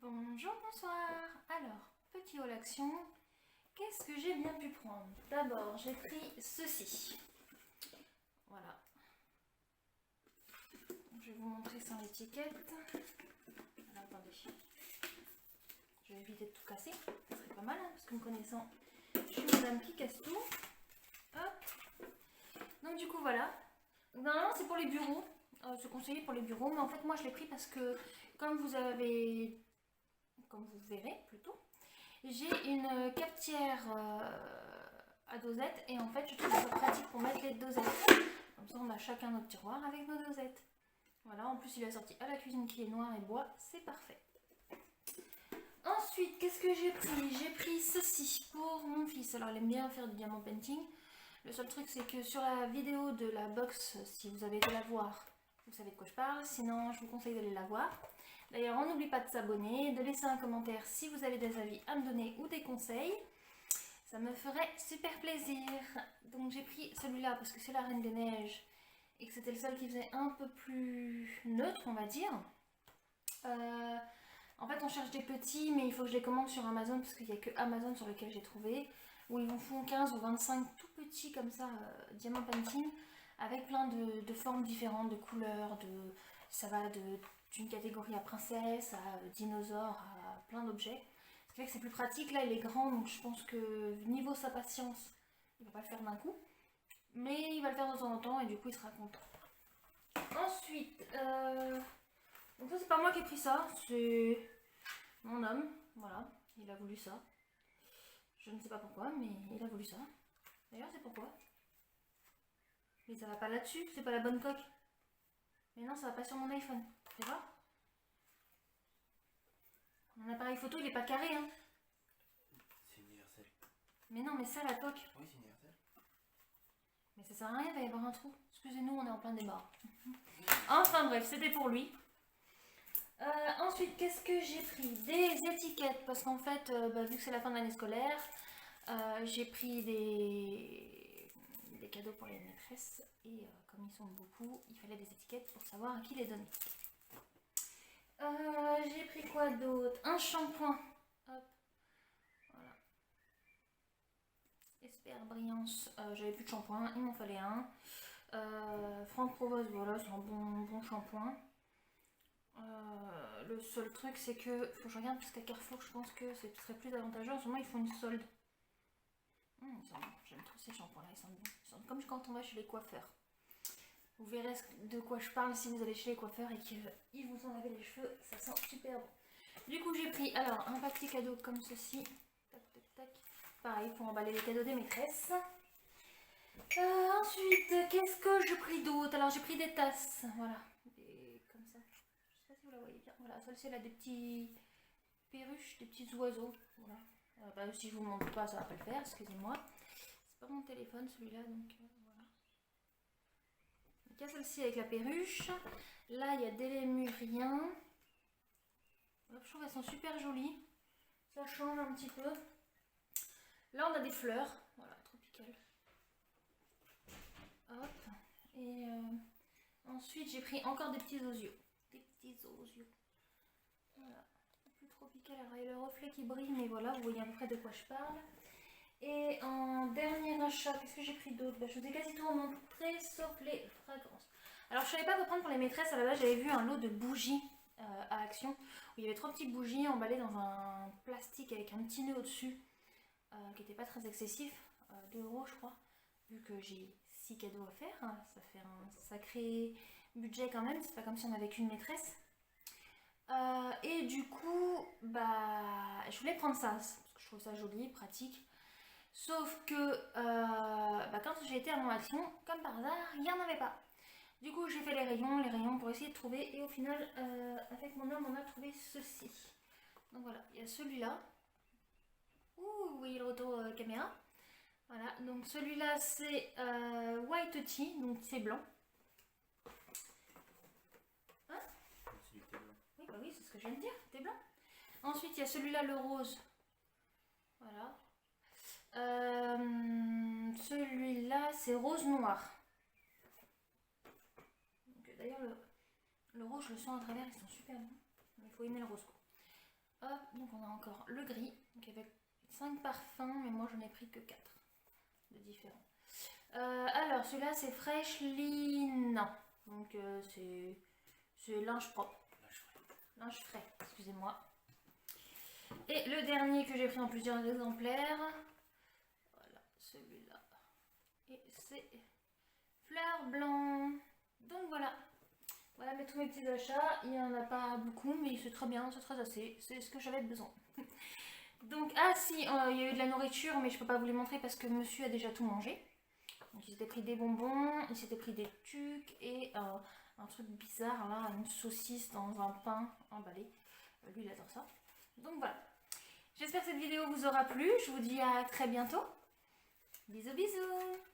Bonjour, bonsoir. Alors, petit haul action. Qu'est-ce que j'ai bien pu prendre? D'abord, j'ai pris ceci. Voilà. Je vais vous montrer sans l'étiquette. Alors, attendez. Je vais éviter de tout casser. Ça serait pas mal, hein, parce que me connaissant, je suis madame qui casse tout. Hop. Donc, du coup, voilà. Normalement, c'est pour les bureaux. C'est conseillé pour les bureaux, mais en fait, moi, je l'ai pris parce que, comme vous verrez plutôt, j'ai une cafetière à dosettes et en fait je trouve ça pratique pour mettre les dosettes. Comme ça on a chacun notre tiroir avec nos dosettes. Voilà, en plus il est sorti à la cuisine qui est noir et bois, c'est parfait. Ensuite, qu'est-ce que j'ai pris? J'ai pris ceci pour mon fils. Alors il aime bien faire du diamant painting. Le seul truc c'est que sur la vidéo de la box, si vous avez été la voir, vous savez de quoi je parle, sinon je vous conseille d'aller la voir. D'ailleurs, on n'oublie pas de s'abonner, de laisser un commentaire si vous avez des avis à me donner ou des conseils. Ça me ferait super plaisir. Donc j'ai pris celui-là parce que c'est la Reine des Neiges et que c'était le seul qui faisait un peu plus neutre, on va dire. En fait, on cherche des petits, mais il faut que je les commande sur Amazon parce qu'il n'y a que Amazon sur lequel j'ai trouvé. Où ils vous font 15 ou 25 tout petits comme ça, diamant painting, avec plein de formes différentes, de couleurs, ça va d'une catégorie à princesse, à dinosaure, à plein d'objets. Ce qui fait que c'est plus pratique. Là, il est grand, donc je pense que niveau sa patience, il va pas le faire d'un coup. Mais il va le faire de temps en temps et du coup, il sera content. Ensuite, donc ça, c'est pas moi qui ai pris ça, c'est mon homme. Voilà, il a voulu ça. Je ne sais pas pourquoi, mais il a voulu ça. D'ailleurs, c'est pourquoi. Mais ça va pas là-dessus, c'est pas la bonne coque. Mais non, ça va pas sur mon iPhone. Tu vois? Mon appareil photo, il est pas carré, hein. C'est universel. Mais non, mais ça, la coque. Oui, c'est universel. Mais ça sert à rien, il va y avoir un trou. Excusez-nous, on est en plein débat. Enfin bref, c'était pour lui. Ensuite, qu'est-ce que j'ai pris? Des étiquettes, parce qu'en fait, vu que c'est la fin de l'année scolaire, j'ai pris des cadeaux pour les maîtresses. Et comme ils sont beaucoup, il fallait des étiquettes pour savoir à qui les donner. J'ai pris quoi d'autre? Un shampoing. Hop. Voilà. Espère Brillance. J'avais plus de shampoing, il m'en fallait un. Franck Provost, voilà, c'est un bon shampoing. Le seul truc, c'est que faut que je regarde parce qu'à Carrefour, je pense que ce serait plus avantageux. En ce moment, ils font une solde. J'aime trop ces shampoings-là, ils sentent bien. Ils sentent comme quand on va chez les coiffeurs. Vous verrez de quoi je parle si vous allez chez les coiffeurs et qu'ils vous ont lavé les cheveux, ça sent super bon. Du coup, j'ai pris alors un paquet cadeau comme ceci. Tac, tac, tac. Pareil, pour emballer les cadeaux des maîtresses. Ensuite, qu'est-ce que j'ai pris d'autre? Alors, j'ai pris des tasses, voilà. Comme ça. Je sais pas si vous la voyez bien. Voilà, celle-ci, elle a des petits perruches, des petits oiseaux. Voilà. Si je vous montre pas, ça va pas le faire, excusez-moi. C'est pas mon téléphone celui-là, donc voilà. Donc, il y a celle-ci avec la perruche. Là, il y a des lémuriens. Je trouve qu'elles sont super jolies. Ça change un petit peu. Là, on a des fleurs. Voilà, tropicales. Hop. Et ensuite, j'ai pris encore des petits osios. Des petits osios. Voilà. Plus tropical. Alors, il y a le reflet qui brille, mais voilà, vous voyez à peu près de quoi je parle. Et en dernier achat, qu'est-ce que j'ai pris d'autre? Je vous ai quasi tout montré, sauf les fragrances. Alors, je savais pas quoi prendre pour les maîtresses. À la base, j'avais vu un lot de bougies à Action, où il y avait 3 petites bougies emballées dans un plastique avec un petit nœud au-dessus, qui n'était pas très excessif, 2 € je crois, vu que j'ai 6 cadeaux à faire, hein, ça fait un sacré budget quand même, c'est pas comme si on avait qu'une maîtresse. Et du coup, je voulais prendre ça, parce que je trouve ça joli, pratique. Sauf que quand j'ai été à mon Action, comme par hasard, il n'y en avait pas. Du coup, j'ai fait les rayons pour essayer de trouver. Et au final, avec mon homme, on a trouvé ceci. Donc voilà, il y a celui-là. Ouh, vous voyez le retour caméra. Voilà, donc celui-là, c'est White Tea, donc c'est blanc. Hein? C'est du thé blanc. Oui, oui, c'est ce que je viens de dire, thé blanc. Ensuite, il y a celui-là, le rose. Voilà. Celui-là, c'est rose noir. D'ailleurs, le rose, je le sens à travers, ils sont super bons. Il faut aimer le rose. Hop, donc on a encore le gris, donc avec 5 parfums, mais moi j'en ai pris que 4 de différents. Alors celui-là c'est Freshly, donc c'est linge propre, linge frais, excusez-moi. Et le dernier que j'ai pris en plusieurs exemplaires, voilà celui-là, et c'est Fleur Blanc. Donc voilà. Voilà tous mes petits achats, il n'y en a pas beaucoup mais c'est très bien, c'est très assez, c'est ce que j'avais besoin. Donc, ah si, il y a eu de la nourriture mais je peux pas vous les montrer parce que monsieur a déjà tout mangé. Donc il s'était pris des bonbons, il s'était pris des tucs et un truc bizarre là, une saucisse dans un pain emballé. Lui il adore ça. Donc voilà. J'espère que cette vidéo vous aura plu, je vous dis à très bientôt. Bisous bisous.